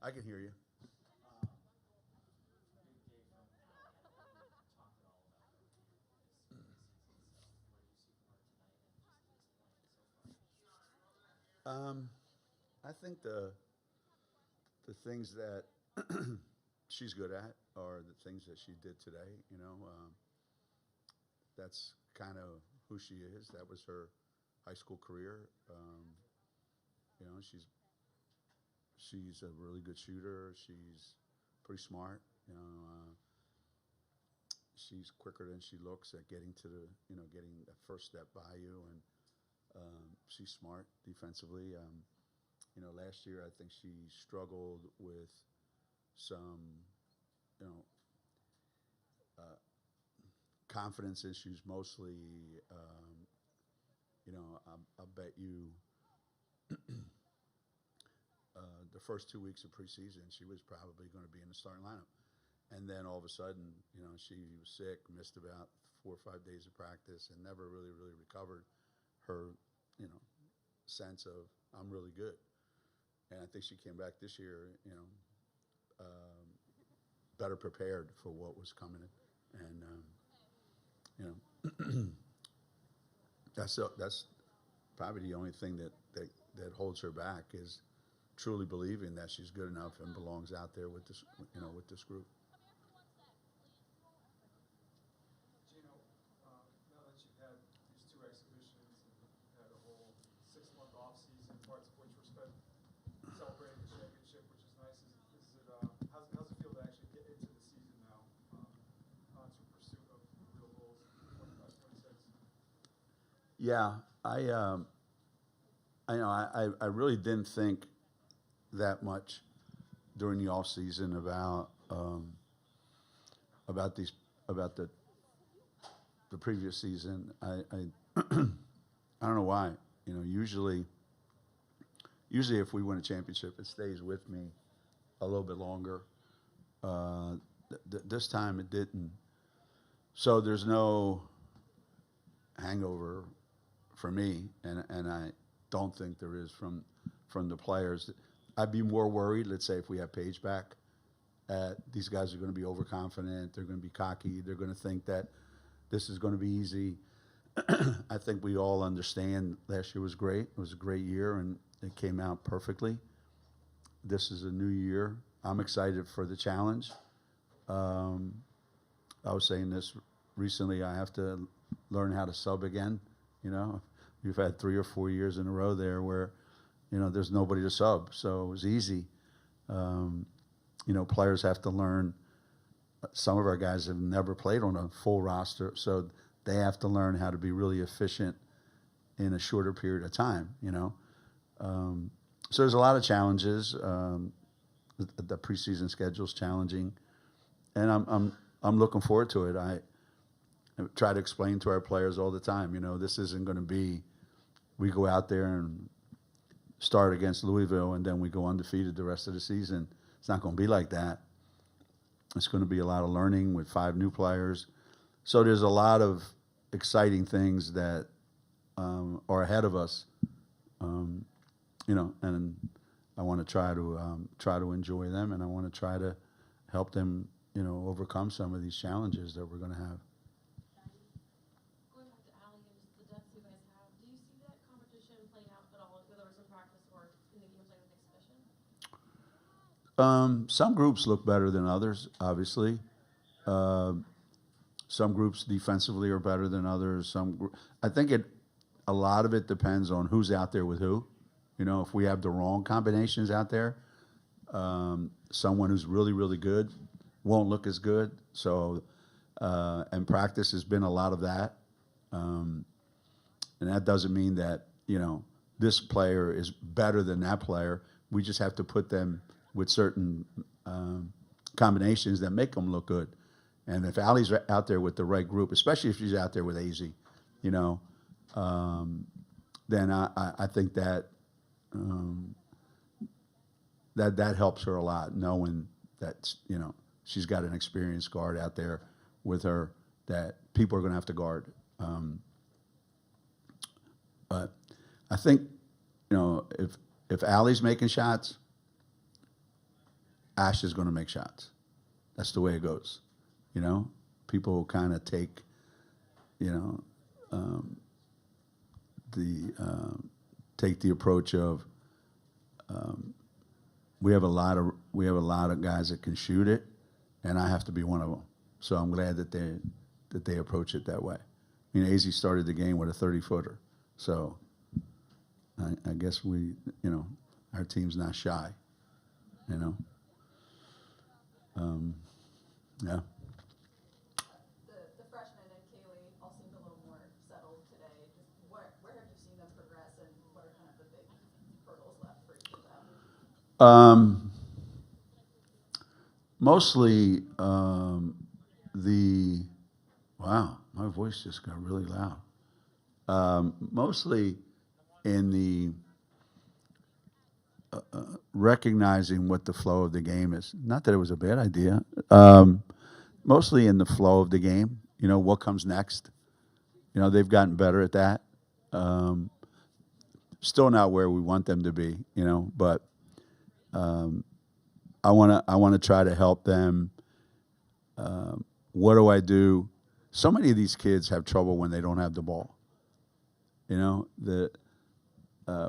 I can hear you. Um, I think the things that she's good at are the things that she did today. That's kind of who she is. That was her high school career. You know, she's a really good shooter. She's pretty smart. She's quicker than she looks at getting to getting that first step by you, and she's smart defensively. Last year I think she struggled with some, you know, uh, confidence issues mostly. I bet you the first 2 weeks of preseason she was probably going to be in the starting lineup, and then all of a sudden, she was sick, missed about 4 or 5 days of practice, and never really recovered her, you know, sense of I'm really good. And I think she came back this year, um, better prepared for what was coming, and you know, that's probably the only thing that holds her back is truly believing that she's good enough and belongs out there with this group. Gino, now that you've had these two exhibitions and had a whole 6 month off season, parts of which were spent celebrating the championship, which is nice. How's it feel to actually get into the season now, onto pursuit of real goals for 25, 26? Yeah, I really didn't think that much during the off season about these about the previous season. I I don't know why. Usually if we win a championship, it stays with me a little bit longer. This time it didn't. So there's no hangover for me, and I don't think there is from the players. I'd be more worried, let's say, if we have Paige back. These guys are going to be overconfident. They're going to be cocky. They're going to think that this is going to be easy. I think we all understand last year was great. It was a great year, and it came out perfectly. This is a new year. I'm excited for the challenge. Um, I was saying this recently. I have to learn how to sub again. We've had 3 or 4 years in a row there where, there's nobody to sub, so it was easy. Players have to learn. Some of our guys have never played on a full roster, so they have to learn how to be really efficient in a shorter period of time. So there's a lot of challenges. The preseason schedule is challenging, and I'm looking forward to it. I try to explain to our players all the time. This isn't going to be we go out there and start against Louisville and then we go undefeated the rest of the season. It's not going to be like that. It's going to be a lot of learning with 5 new players. So there's a lot of exciting things that are ahead of us. And I want to try to enjoy them, and I want to try to help them, overcome some of these challenges that we're going to have. Going back to Allie and just the depth you guys have, do you see that competition playing out at all, whether it's in practice or in the games like an exhibition? Some groups look better than others, obviously. Some groups defensively are better than others. I think a lot of it depends on who's out there with who. If we have the wrong combinations out there, someone who's really good won't look as good. So, and practice has been a lot of that. And that doesn't mean that, this player is better than that player. We just have to put them with certain combinations that make them look good. And if Allie's out there with the right group, especially if she's out there with AZ, then I think that that helps her a lot, knowing that she's got an experienced guard out there with her that people are going to have to guard. But I think if Allie's making shots, Ash is going to make shots. That's the way it goes. You know, people kind of take, you know, take the approach of we have a lot of guys that can shoot it, and I have to be one of them. So I'm glad that they approach it that way. I mean, AZ started the game with a 30-footer, so I guess our team's not shy. You know, yeah. The freshmen and Kaylee all seemed a little more settled today. Just where have you seen them progress, and what are kind of the big hurdles left for each of them? Mostly wow, my voice just got really loud. Mostly in the recognizing what the flow of the game is. Not that it was a bad idea. Mostly in the flow of the game. You know, what comes next. You know, they've gotten better at that. Still not where we want them to be, you know, but I want to try to help them. What do I do? So many of these kids have trouble when they don't have the ball. You know,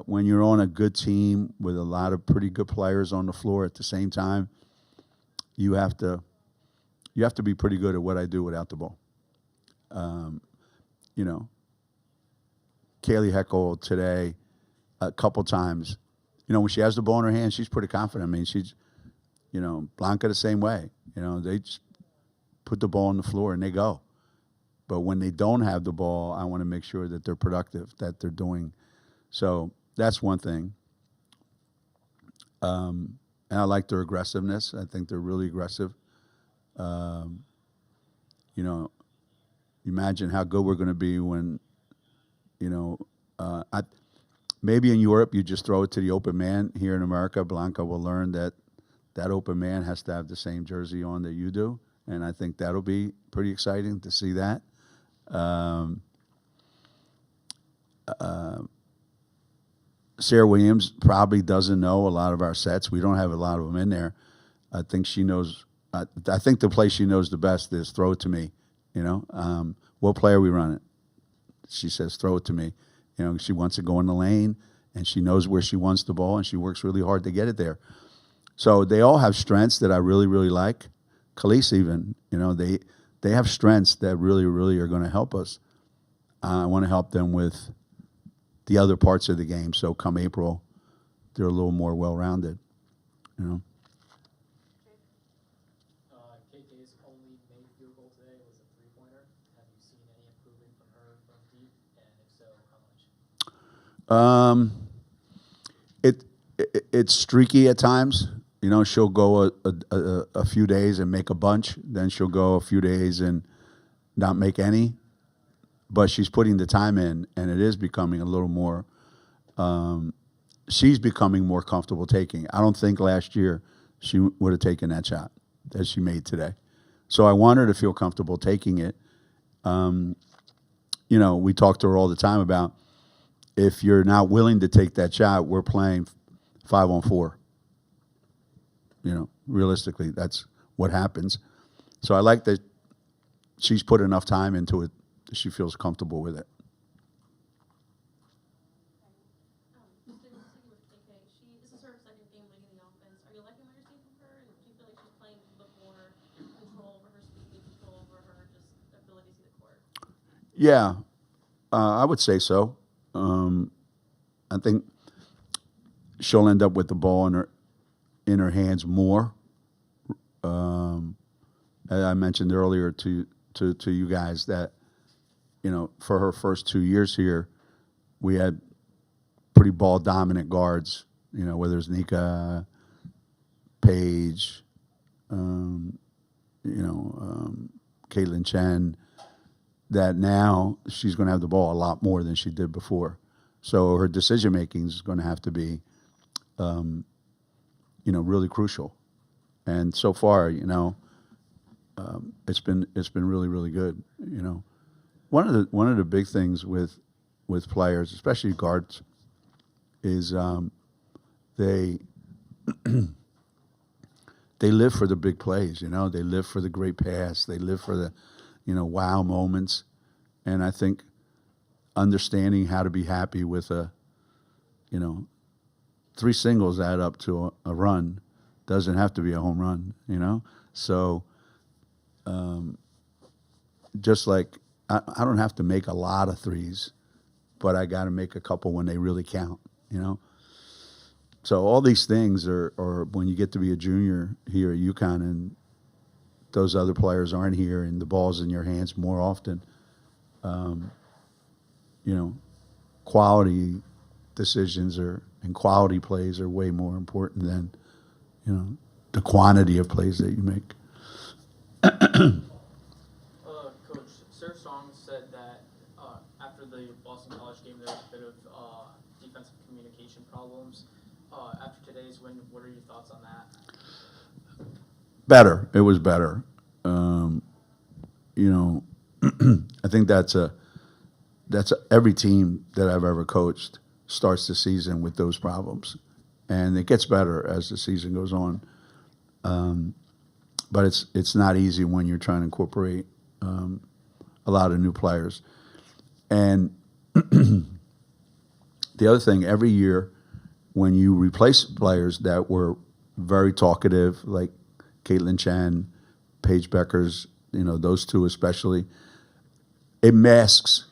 when you're on a good team with a lot of pretty good players on the floor at the same time, you have to be pretty good at what I do without the ball. You know, Kaylee Heckel today, a couple times, you know, when she has the ball in her hand, she's pretty confident. I mean, she's, you know, Blanca the same way. You know, they just put the ball on the floor and they go. But when they don't have the ball, I want to make sure that they're productive, that they're doing. So that's one thing. And I like their aggressiveness. I think they're really aggressive. You know, imagine how good we're going to be when, you know, maybe in Europe you just throw it to the open man. Here in America, Blanca will learn that open man has to have the same jersey on that you do. And I think that'll be pretty exciting to see that. Sarah Williams probably doesn't know a lot of our sets. We don't have a lot of them in there. I think she knows. I think the play she knows the best is throw it to me. You know, what play are we running? She says throw it to me. You know, she wants to go in the lane, and she knows where she wants the ball, and she works really hard to get it there. So they all have strengths that I really, really like. Khalees even, you know, they have strengths that really, really are going to help us. I want to help them with the other parts of the game. So come April, they're a little more well-rounded, you know. KK's only made field goal today was a three-pointer. Have you seen any improvement from her from deep? And if so, how much? It's streaky at times. You know, she'll go a few days and make a bunch. Then she'll go a few days and not make any. But she's putting the time in, and it is becoming a little more. She's becoming more comfortable taking. I don't think last year she would have taken that shot that she made today. So I want her to feel comfortable taking it. You know, we talk to her all the time about if you're not willing to take that shot, we're playing 5-on-4. You know, realistically, that's what happens. So I like that she's put enough time into it that she feels comfortable with it. Just to continue with KK, this is her second game leading the offense. Are you liking what you're seeing from her? And do you feel like she's playing a bit more control over her speed, control over her just ability to see the court? Yeah, I would say so. I think she'll end up with the ball in her hands more. As I mentioned earlier to you guys that, you know, for her first 2 years here, we had pretty ball dominant guards. You know, whether it's Nika, Paige, Caitlin Chen. That now she's going to have the ball a lot more than she did before. So her decision making is going to have to be, really crucial. And so far, you know, it's been really, really good. You know, one of the big things with players, especially guards, is they they live for the big plays. You know, they live for the great pass. They live for the, wow moments. And I think understanding how to be happy with you know, 3 singles add up to a run. Doesn't have to be a home run. So just like I don't have to make a lot of threes, but I got to make a couple when they really count. So all these things are when you get to be a junior here at UConn and those other players aren't here and the ball's in your hands more often, quality decisions and quality plays are way more important than, the quantity of plays that you make. Coach, Sarah Strong said that after the Boston College game, there was a bit of defensive communication problems. After today's win, what are your thoughts on that? Better. It was better. I think that's every team that I've ever coached starts the season with those problems, and it gets better as the season goes on. But it's not easy when you're trying to incorporate a lot of new players. And the other thing, every year when you replace players that were very talkative, like Caitlin Chan, Paige Beckers, those two especially, it masks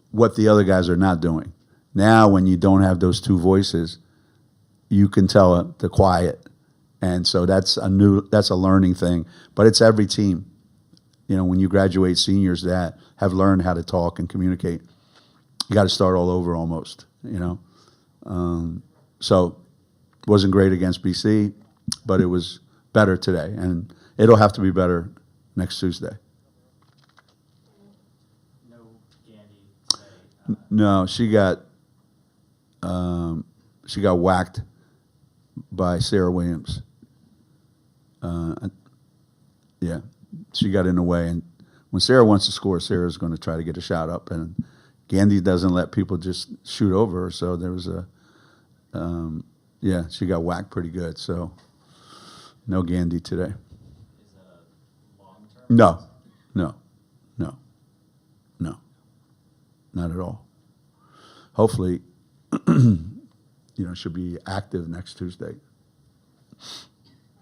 what the other guys are not doing. Now, when you don't have those two voices, you can tell the quiet. And so that's a learning thing. But it's every team. When you graduate seniors that have learned how to talk and communicate, you got to start all over almost, So it wasn't great against BC, but it was better today. And it'll have to be better next Tuesday. No Gandy today. No, she got whacked by Sarah Williams. Yeah, she got in the way, and when Sarah wants to score, Sarah's going to try to get a shot up, and Gandy doesn't let people just shoot over her. So there was she got whacked pretty good. So no Gandy today. Is that a long-term? No, not at all. Hopefully, she'll be active next Tuesday.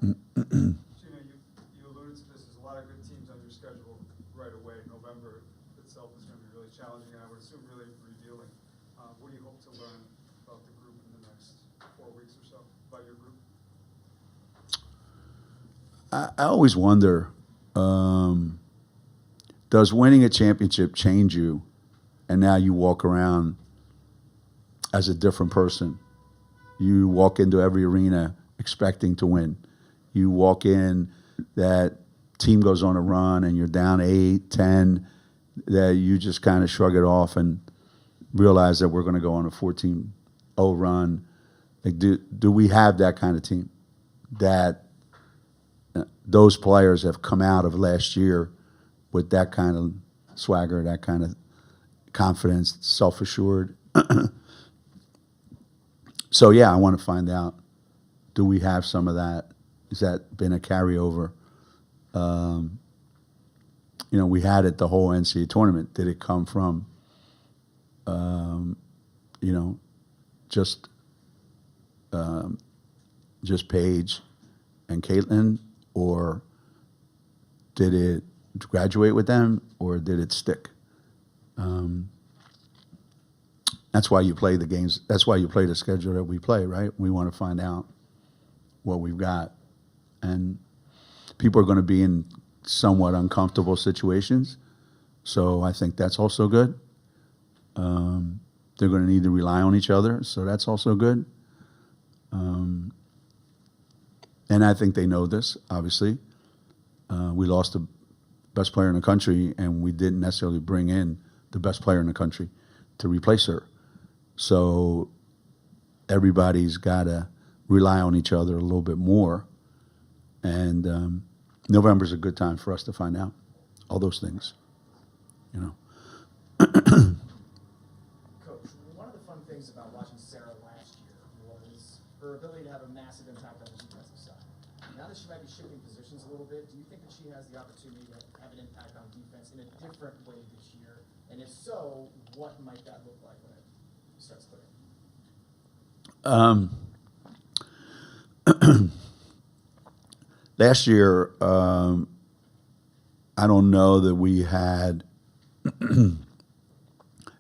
Gina, you alluded to this. There's a lot of good teams on your schedule right away. November itself is going to be really challenging, and I would assume really revealing. What do you hope to learn about the group in the next 4 weeks or so, about your group? I always wonder, does winning a championship change you, and now you walk around as a different person? You walk into every arena expecting to win. You walk in, that team goes on a run, and you're down 8, 10, that you just kind of shrug it off and realize that we're going to go on a 14-0 run. Like, do we have that kind of team? That those players have come out of last year with that kind of swagger, that kind of confidence, self-assured. So, yeah, I want to find out, do we have some of that? Has that been a carryover? We had it the whole NCAA tournament. Did it come from, just Paige and Caitlin, or did it graduate with them, or did it stick? That's why you play the games. That's why you play the schedule that we play, right? We want to find out what we've got. And people are going to be in somewhat uncomfortable situations. So I think that's also good. They're going to need to rely on each other. So that's also good. And I think they know this, obviously. We lost the best player in the country, and we didn't necessarily bring in the best player in the country to replace her. So everybody's got to rely on each other a little bit more. And November's a good time for us to find out all those things, Coach, one of the fun things about watching Sarah last year was her ability to have a massive impact on the defensive side. Now that she might be shifting positions a little bit, do you think that she has the opportunity to have an impact on defense in a different way this year? And if so, what might that look like when it starts clicking? Last year, I don't know that we had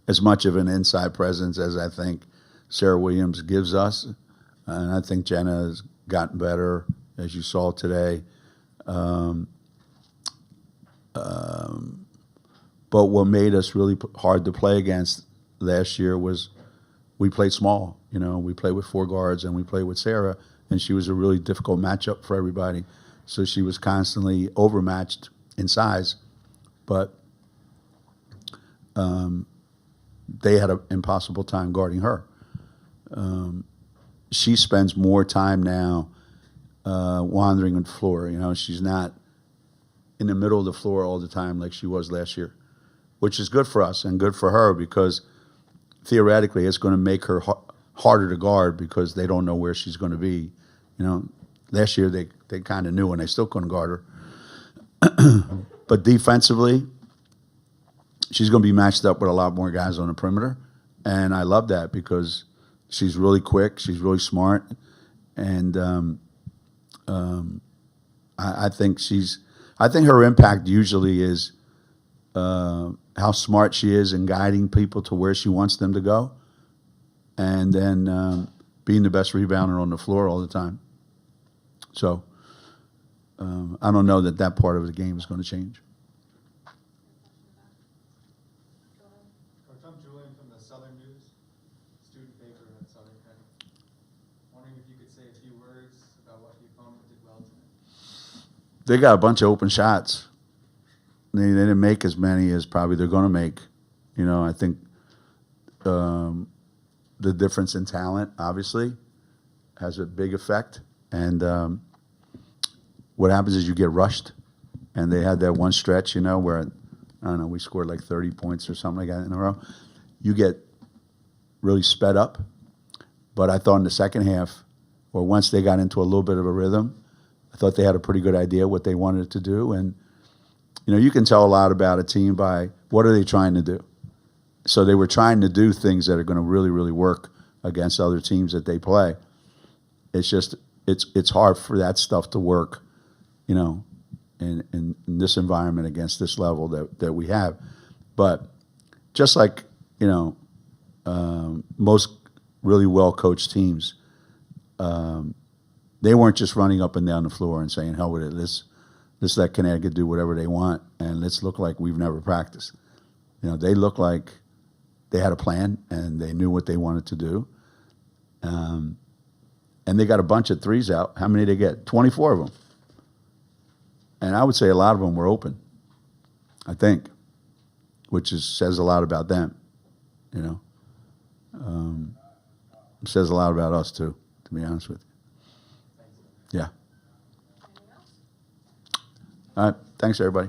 as much of an inside presence as I think Sarah Williams gives us. And I think Jenna has gotten better, as you saw today. But what made us really hard to play against last year was we played small. You know, we played with 4 guards and we played with Sarah, and she was a really difficult matchup for everybody. So she was constantly overmatched in size, but they had an impossible time guarding her. She spends more time now wandering on the floor. You know, she's not in the middle of the floor all the time like she was last year, which is good for us and good for her because theoretically it's going to make her harder to guard because they don't know where she's going to be. You know, last year they kind of knew and they still couldn't guard her. But defensively, she's going to be matched up with a lot more guys on the perimeter. And I love that because she's really quick, she's really smart, and I think her impact usually is how smart she is in guiding people to where she wants them to go, and then being the best rebounder on the floor all the time. So I don't know that part of the game is going to change. Coach, I'm Julian from the Southern News, student paper at Southern Penn. Wondering if you could say a few words about what the opponent did well tonight. They got a bunch of open shots. They didn't make as many as probably they're going to make. You know, I think the difference in talent obviously has a big effect. And what happens is you get rushed. And they had that one stretch, you know, where, I don't know, we scored like 30 points or something like that in a row. You get really sped up. But I thought in the second half, or once they got into a little bit of a rhythm, I thought they had a pretty good idea what they wanted to do. And, you know, you can tell a lot about a team by what are they trying to do. So they were trying to do things that are going to really, really work against other teams that they play. It's just, it's hard for that stuff to work, you know, in this environment against this level that we have. But just like, you know, most really well-coached teams, they weren't just running up and down the floor and saying, hell with it, let's let Connecticut do whatever they want, and let's look like we've never practiced. You know, they looked like they had a plan, and they knew what they wanted to do. And they got a bunch of threes out. How many did they get? 24 of them. And I would say a lot of them were open, I think, which says a lot about them, you know. It says a lot about us, too, to be honest with you. Yeah. All right. Thanks, everybody.